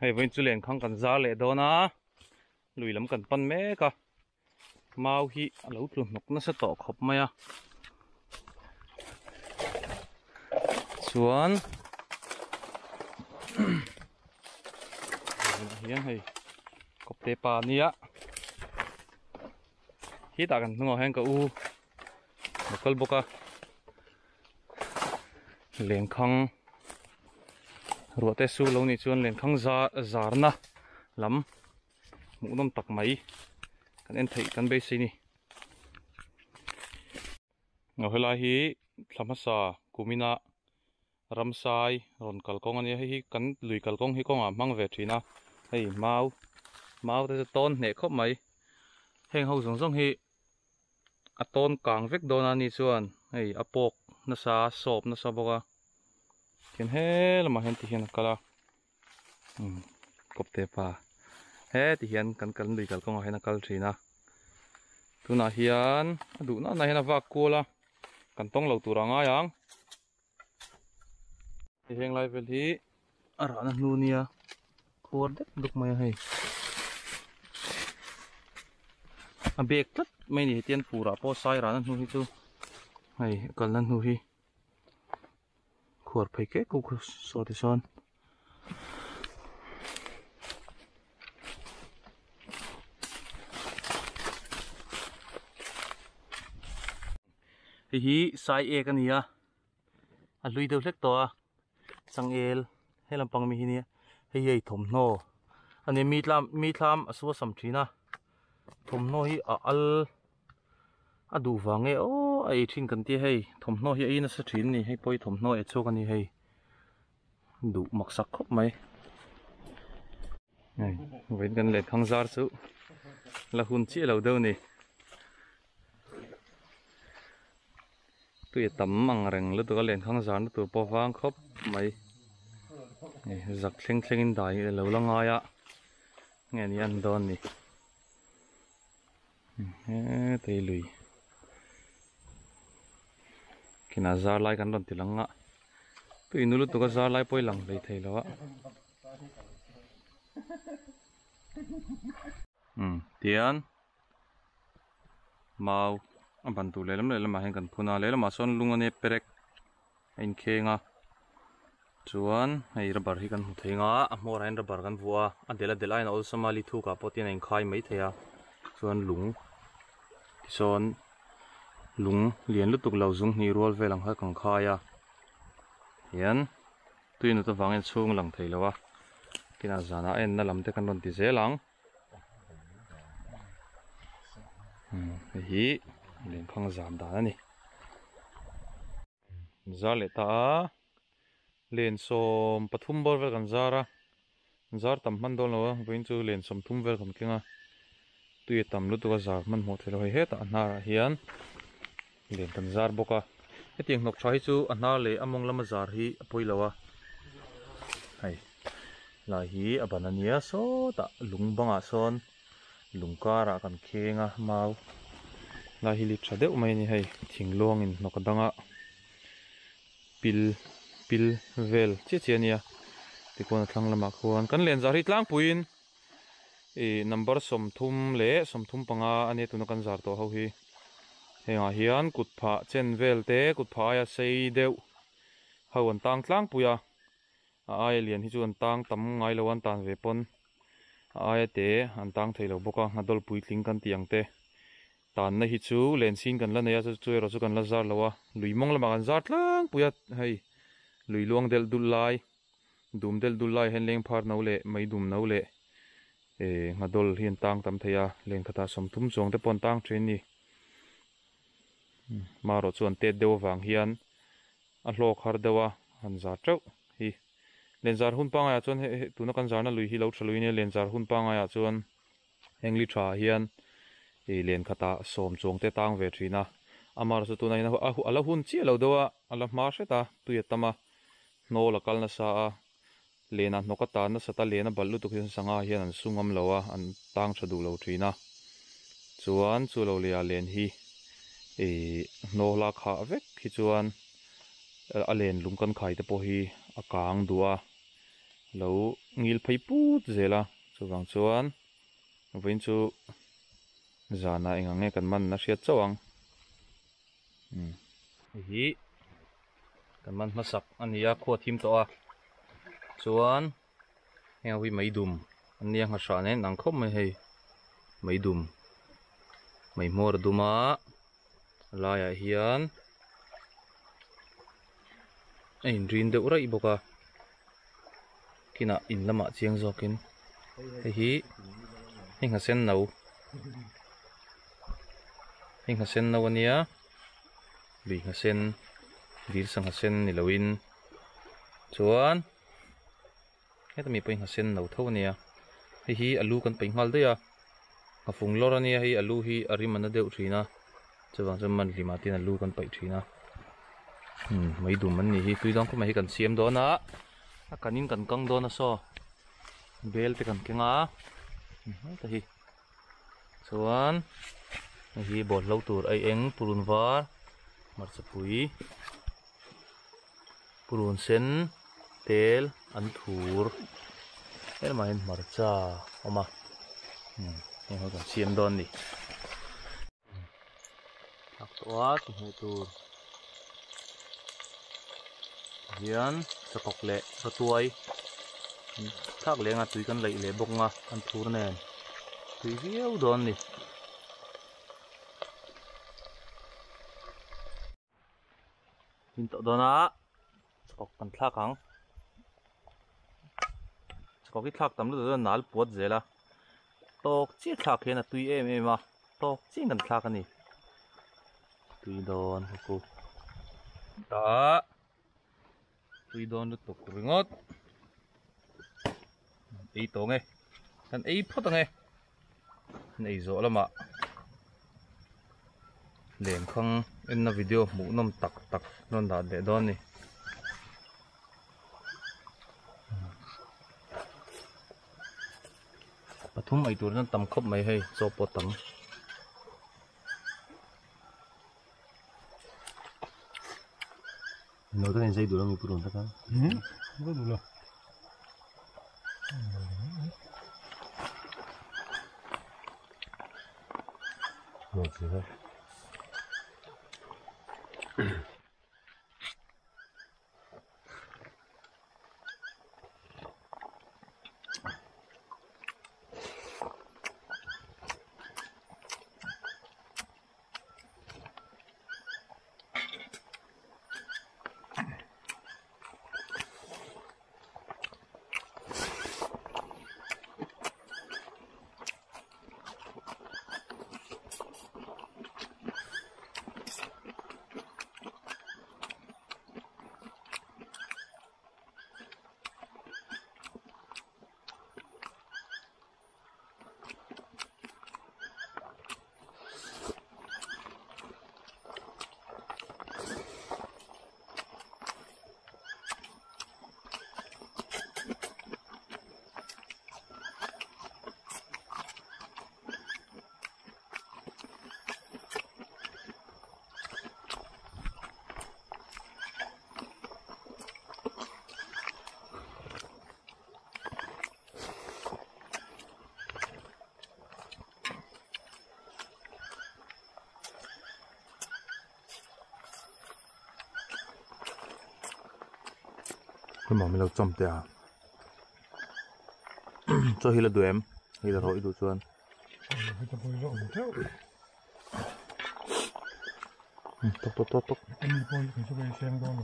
hei với chú liền không cần ra lệ đó na lùi lắm cần pan mé cả mau hi lâu luôn nó sẽ tỏ khóc mày à xuống hiền hay cọp tê pa nia hi ta kan ngồi hen ka u kal boka liền không ruột tê su lâu ni chuan liền không zar na lắm mũ nôm tắc máy kan en thei kan be si ni ngồi lại hi thamasa kumina ramsai ron kalkong ani hi kan lui kalkong hi konga mang ve thina hei mau te ton ne khop mai heng ho zong zong hi a ton kang vek don ani chuan hei apok na sa sop na sa boka ken he lama hen ti hian kala kop te pa he ti hian kan lui kalkong hen kal thina tuna hian adu na hen wa kola kan tong lo turanga yang heng lai vel hi ara na nu nia khor dek duk mai hei a bek tat mai ni tian pura po sai ra na nu hi chu hei kal na nu hi khor phai ke ku so ti son hi sai e kan nia a lui deuh hlek to a sang el helam pang mi hinia hei ei thom no ani mi thlam aswa sam thina thom no hi a al adu wange o ai thin kan ti hei thom no hi ina sa thin ni hei poi thom no e chok ani hei du mak sak khop mai nei wen kan le khang zar chu la hun chi lo deu ni tui tam mang reng lu tu ka len khang zar tu po wang khop mai zak thleng in dai lo langa ya nge ni an don ni tei lui kina zar lai kan don tilanga tui nulu tu ka zar lai poi lang lei thei lo a tian mau ban tu lelam hen kan phuna lelam son lungane perek in khenga chuan hei rabar hi kan hmu theinga a hmor hain rabar kan vua a dela in ol samali thu ka potin in khai mai theya chuan lung son lung lian lutuk lo zung ni rol velang ha kan khaya hian tuinu to wangin chung lang thei lowa kina zana en na lam te kan ron ti zelang hi len khang zam da ani zale ta len som pathum bor vel kan zara zar tam man dol lo vein chu len som thum vel kan kenga tui tam lu tu ka zar man mo thelo he ta anara hian len kan zar boka hetiang nok thai chu anar le among lama zar hi apoi lawa hai la hi abanania so ta lung banga son lungkara kan khenga mau la hi li thadeu mai ni hei thinglong in nokadanga pil vel che nia tikon thlang lama khuan kan len zar hi tlang puin number som thum le som thum panga ane tuna kan zar to ho hi henga hian kutpha chen vel te kutpha ya sei deuh hawan tang tlang puya ai lian hi chu an tang tam ngai lo an tan ve pon ai te an tang thei lo boka ngadol pui tling kan tiang te tan na hi chu len sin kan la neya chu ro chu kan la zar lawa lui mong lama kan zar tlang puya hei lui luang del dul lai dum del dul lai hen leng phar no le mai dum no le ngadol hian tang tam theya leng khata som thum chong te pon tang train ni maro chuan te deu wang hian a hlok har dewa han za treu hi lenzar hun panga ya chuan tuna kan zarna lui hi lo thalui ne lenzar hun panga ya chuan hengli tha hian len khata som chong te tang ve thina amar chu tuna ina ala hun chi lo dewa ala ma heta tuya tama no la kalna sa lena nokata na sata lena ballu tu khin sanga hian an sungam lowa an tang thadu lo thina chuan chu lo lia len hi no la kha vek hi chuan a len lung kan khai te po hi a kang dua lo ngil phei put zela chuwang chuan voin chu zana enga nge kan man na hriat chawang hi kan man masak ania khuwa thim to a chuan hewi meidum ania nga hra ne nang khom mai hei meidum mei mor duma laya hian ein rin deuh rai boka kina in lama chiang zokin hi hinga sen no ania lui nga sen dir sang nga sen ni loin chuan heta mi poi nga sen no tho ania hi alu kan pe ngal de ya a fung lor ania hi alu hi arim an deuh thina chuwang chu man lima tin alu kan pe thina mai dum man ni hi tuidang ko mai kan siam do na a kanin kan kang do na so bel te kan kenga ta hi chuan hi bol lo tur ai eng purun var marcha pui purun sen tel an thur el ma hin marcha oma ho kan siam don ni thak toa tu hu tur hian chakok le ratuai thak lenga tui kan lei le bok nga an thur nen tui viau don ni tin to dona chakok kan thak ang chakok ki thak tam lu do nal pot zela tok chi thak he na tui em em a tok chi kan thak ani tui don ku ta tui don lu tok ringot ei to nge kan ei phot nge nei zo lama lem khang en na video mu nom tak tak non da de don ni pathum ai tur nan tam khop mai hei cho potam nó cái này dây đủ lắm mình tất cả có đủ rồi rồi thôi cái mỏng mình lâu trong tiệt cho hi là đuổi em hi là hội đủ chuan tốt anh coi cái số này xem con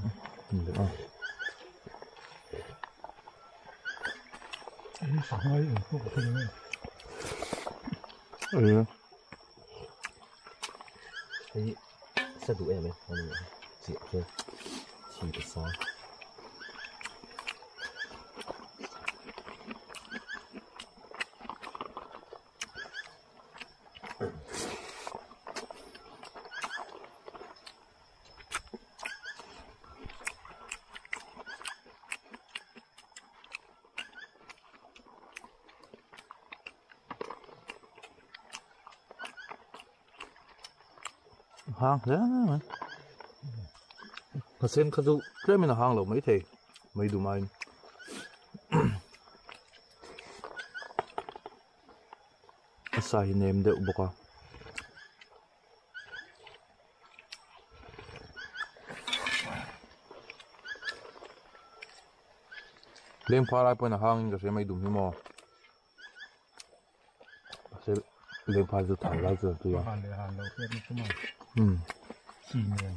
được không cái sáng ấy ở khu vực này cái sẽ đủ em ấy anh chị chơi chỉ được sao hang thế mà cái sen khadu cái mình là hang lẩu mấy thề mấy đủ mai sai nem deuh bawk a leng phá lai pawh na hangin ka hre mai dum hi maw se leng phá chu thar lai chu tu ya hàn để hàn đầu tiên chứ mà xì người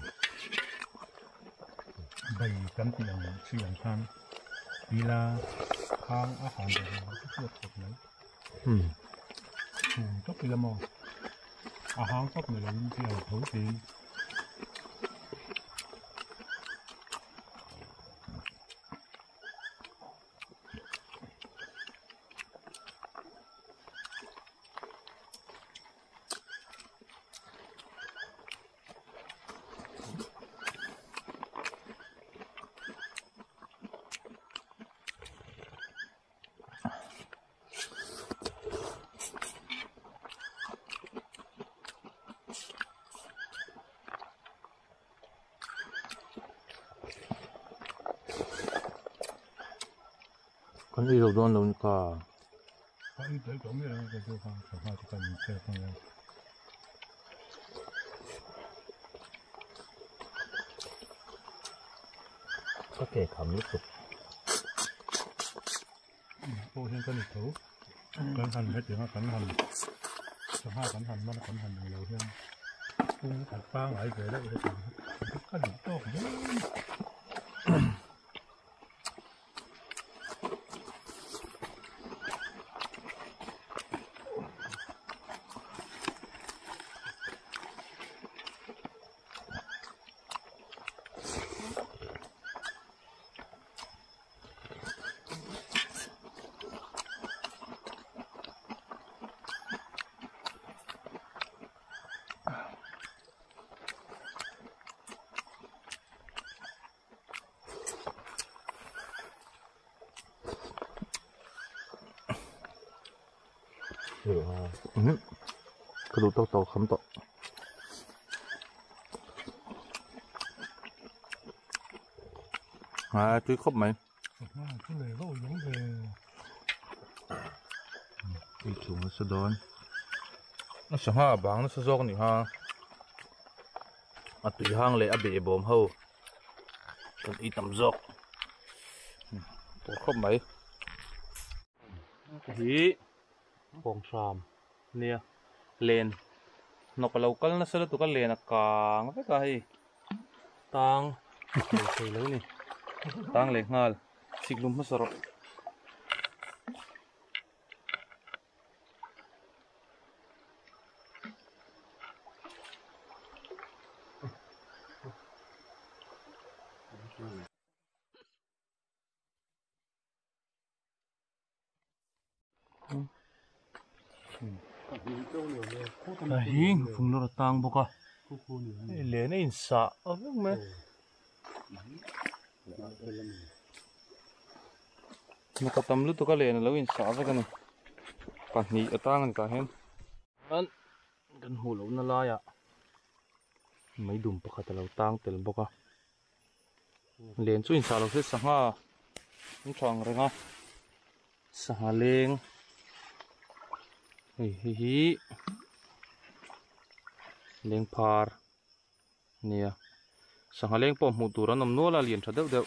bày cắn tiền xì ăn than vì là hang á hàn để hàn cái chuột thật đấy chốc cái mò hang chốc này là những cái thấu thì kan i ro don lo ni ka cái đấy có nghĩa là cái chỗ hang chẳng hạn thì cần theo không nhau có thể thấm nước tục ô hiện cái này thấu cẩn thận hết tiếng cẩn thận chẳng hạn cẩn thận mà cẩn thận nhiều lâu hơn cũng phải phá lại cái đấy cái gì tốt lửa cái đồ tàu khắm tọ tưới khóc mày cái này nó giống về đi chung nó sẽ đón nó sẽ hoa bảng nó sẽ gió này ha tùy hang lệ bể bồm hâu còn ít tầm gió khóc mày hi bong sam nia len nok local na sala tu ka len akang ve ka hi tang sei lo ni tang le ngal siglum ma saro hi phung lo tang boka le na in sa avek me nó có tâm lúc tôi có liền lâu in sa với cái này còn nhị ở tang anh cả hen anh gần hồ lâu nó la ya mấy đùm bọc cả lâu tang tel boka liền chú in sa lâu sẽ sang ha nó chọn rồi ha sa lên hi leng par nia sang leng pom mu tur anom no la lian thadeu deu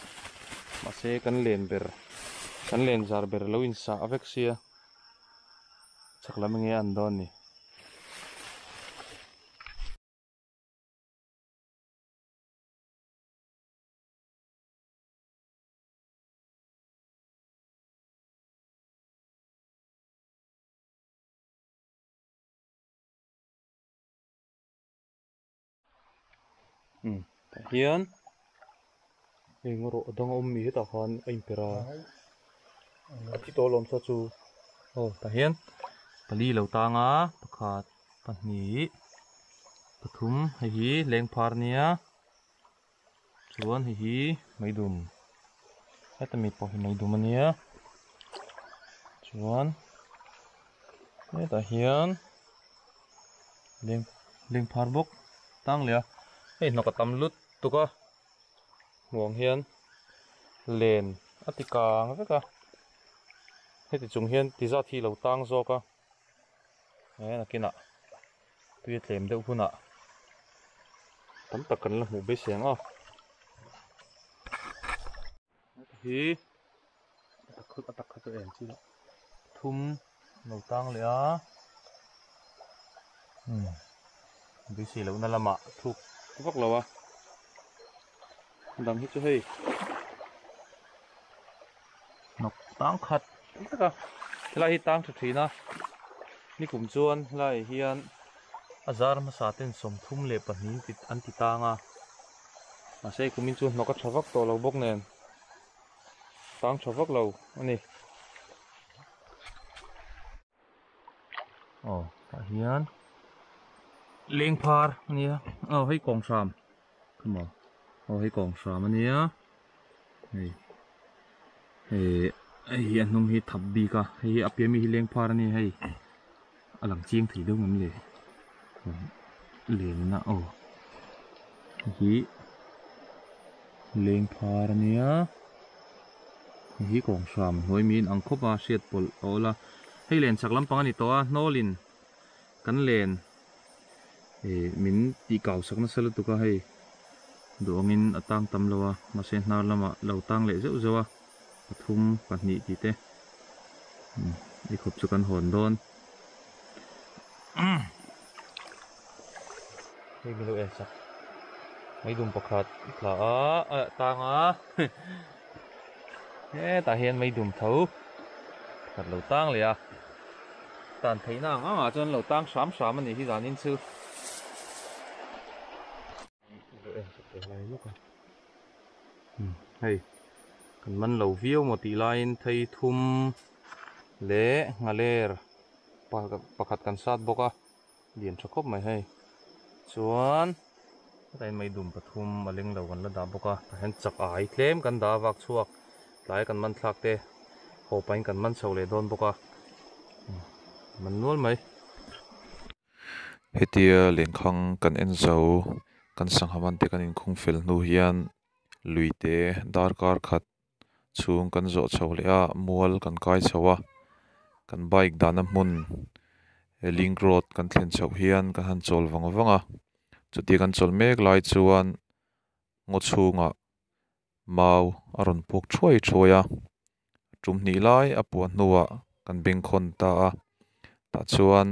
ma se kan len zar ber lo in sa avek sia chakla menge an don ni hiền mình ngồi đang ôm mì hết à con anh pera chỉ to lom sa chu ta hiền pali lâu ta nga pakhat pahnih pathum hi leng phar nia chuan hi meidum heta mi po hi meidum ania chuan heta hiền leng phar bok tang lia nó có tầm lút tụi co nguồn hiền lên atika với cả hết thì chúng hiền thì ra thì lâu tang do ca nè kia nè tuy tìm đâu khu nè tấm tắc cần là một bê xẻng à thì tắc khát tụi em chứ thum nấu tang lẽ bê xì lâu nè làm ạ thuốc vắt lâu à đằng hít cho hay nấu tang khát tất cả lại hít tang thật thì naนี่กลุ่มจวนไล่เฮียนอาจารย์มาสาธิตสมทุ่มเล็บแบบนี้ติดอันติตางอ่ะมาใช้กลุ่มจวนเราก็ชวักตัวเราบกเนนตางชวักเราอันนี้อ๋อเฮียนเลี้ยงพาร์อันนี้เอาให้กองสามขึ้นมาเอาให้กองสามอันนี้นี่เฮียนนุ่มให้ทับบีกะให้อภิมีเลี้ยงพาร์อันนี้ให้หลังเชียงถือด้วยมันเลยเหรียญนะโอ้ฮีเลี้ยงพาร์เนี่ยฮีกองสามหน่วยมีนอังคบมาเสียดปลโอละให้เหรียญสักลำปังอันนี้ตัวโนลินกันเหรียญมินตีเก่าสักนั่นสลัดตัวก็ให้ดวงินตั้งตำละวะมาเส้นนาละมาเราตั้งเลยเจ้าเจ้าวะปทุมปัตนิตีเต้ไอ้ขบสุกันหอนโดนนี่ไม่รู้เองสักไม่ดุมประคัดหรอตางอ่ะเนี่ยตาเห็นไม่ดุมเท่าขัดเหล่าตั้งเลยอ่ะตานไทยนางอ่ะจนเหล่าตั้งสามมันนี่ที่ร้านนี้ซื้อดูเองสักอะไรลูกอ่ะเฮ้ยกันมันเหล่าวิวหมดตีไลน์ไทยทุ่มเละงาเลร์ประคัดกันซาดบอกอ่ะเดียนชกบไม่ให้ส่วนแต่ไม่ดุมปทุมมาเลี้ยงเรากันระดับบอกว่าเห็นจักไอเคลมกันดาวักชวกหลายกันมันทักเตะโหไปกันมันเฉาเลยโดนบอกว่ามันนวลไหมเฮตียเลี้ยงขังกันเอ็นเจ้ากันสังหมันเตกันอินคงเฟลนูเฮียนลุยเตะดาร์การขัดช่วงกันโจเฉาเลยมัวกันกายเฉาวกันไบค์ดาน้ำมุนลิงโกรดกันเทนเฉาเฮียนกันหันโจลวังจุดที่กันโจลเมกลายชวนงดชูงะเมาอารมณ์พวกช่วยจุ่มหนีไล่อปวดนัวกันเบ่งคนตาชวน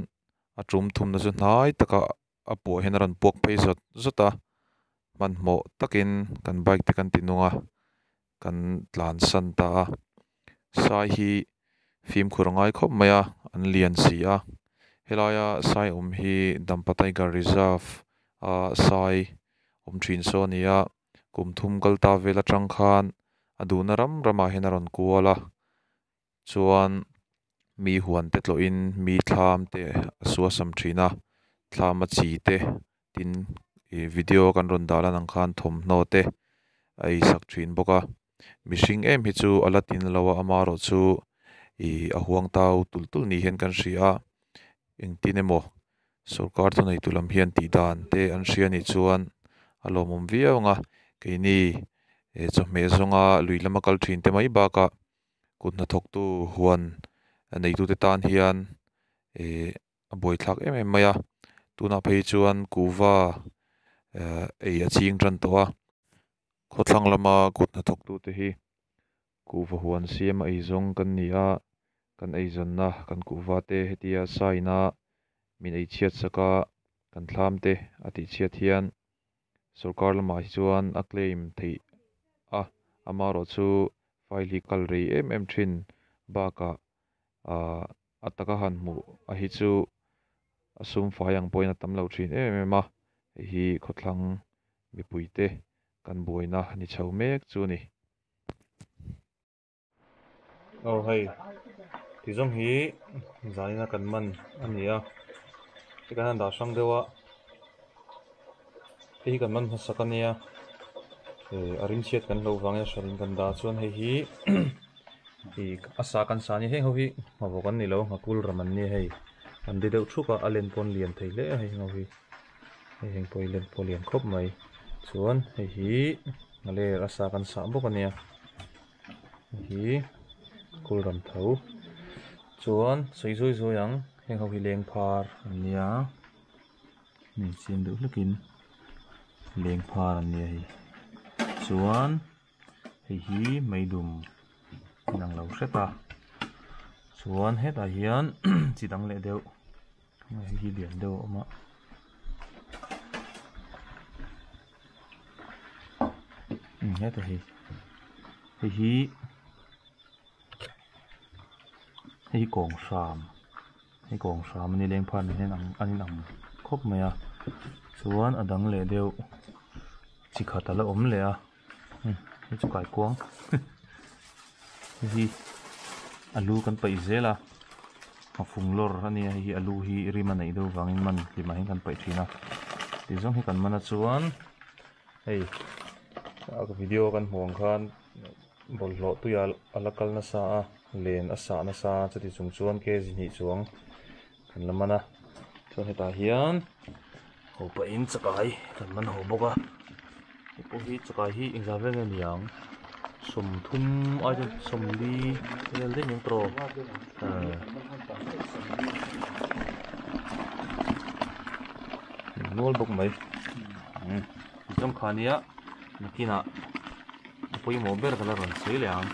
จุ่มทุ่มนั่นจนหายตะกะอปวดเห็นอารมณ์พวกไปสุดมันโมตะกินกันไบค์ตะกันตินัวกันหลานสันตาสายฮีฟิล์มคุรง่ายคบมาอันเลียนเสียเฮลายสายฮีดัมปะไตการรีซาฟสายชินโซเนียกุมทุมกัลตาเวลจังคานอดูนรำมาเฮนารอนกัวละชวนมีหวนเตตโลอินมีทามเตสัวสัมชีนะทามมาจีเตตินวิดีโอกันรอนดาลนังคานทมโนเตไอสักชินบอกว่ามิชิงฮิจูอลาตินลาวอามาโรจูอาห่วงเตาตุลนี่เห็นกันเสียอิงตินเอโมสุการตัวในตุลำเฮียนตีดานเตอันเชียนิชวนอารมณ์วิวงะกินี่จะเมซงะลุยลำกัลทินเตไม่บากะกุนนัทกตูหวนในตุเตตานเฮียนบอยทักมายาตุนาเพยชวนกูว่าชิงจันตัวขดลังลำมากุนนัทกตูเตฮีกูว่าหวนเสียมาซงกันนี่กันจนนะกันกูว่าเตเฮติยาไซนะมินเชียดสกะกันทามเตอติเชียดเฮียนสุรการละมาชวนอักเลมที่อามาโรชูไฟลิกัลรีทรินบากะอัตตะกะหันมูฮิจูซุมไฟยังปอยนัตตำเหลาทรินมาฮีขดลังมีปุยเตกันบวยนะนิชาวเมกจูนี่โอ้เฮ้ยที่จงฮีใจนะกันมันอันนี้ที่กันด่าช่างเดียวที่กันมันสักกันเนี่ยอารินเชียดกันเราฟังชารินกันด่าส่วนให้ที่อาสากันสานี่ให้เขามาบอกกันนี่เรามาคุลรามันนี่ให้อันเดียวชุกอาเลนปนเลียนไทยเล่ให้เขาให้เห็นปอยเลียนปนเลียนครบไหมส่วนให้มาเลยอาสากันสาบอกกันเนี่ยคุลรำเท้าส่วนสวยๆยังให้ heng ho hi leng phar ania ni chin du hlukin leng phar ania hi chuan hi meidum nang lo hreta chuan hetah hian chidang le deuh hi lian deuh awma hetah hi kawng sam ani leng phar ni hen an ang khop mai a chuan a dang le deuh chi khat ala awm le a hi chu kai kuang hi alu kan pai zela a fung lor ani hi alu hi rima nei do wangin man lima hin kan pai thina ti zong hi kan mana chuan hei a video kan hmuang khan bol hlo tuya alakal na sa a len a sa na sa chati chung chuan ke zi chuang kan lamana chuan heta hian ho pa in chakai kan man ho boka po hi chakai hi ingza veng ni yang som thum ai som li lel ding tro nol bok mai jom khania nakina poi mo ber kala ron sei liang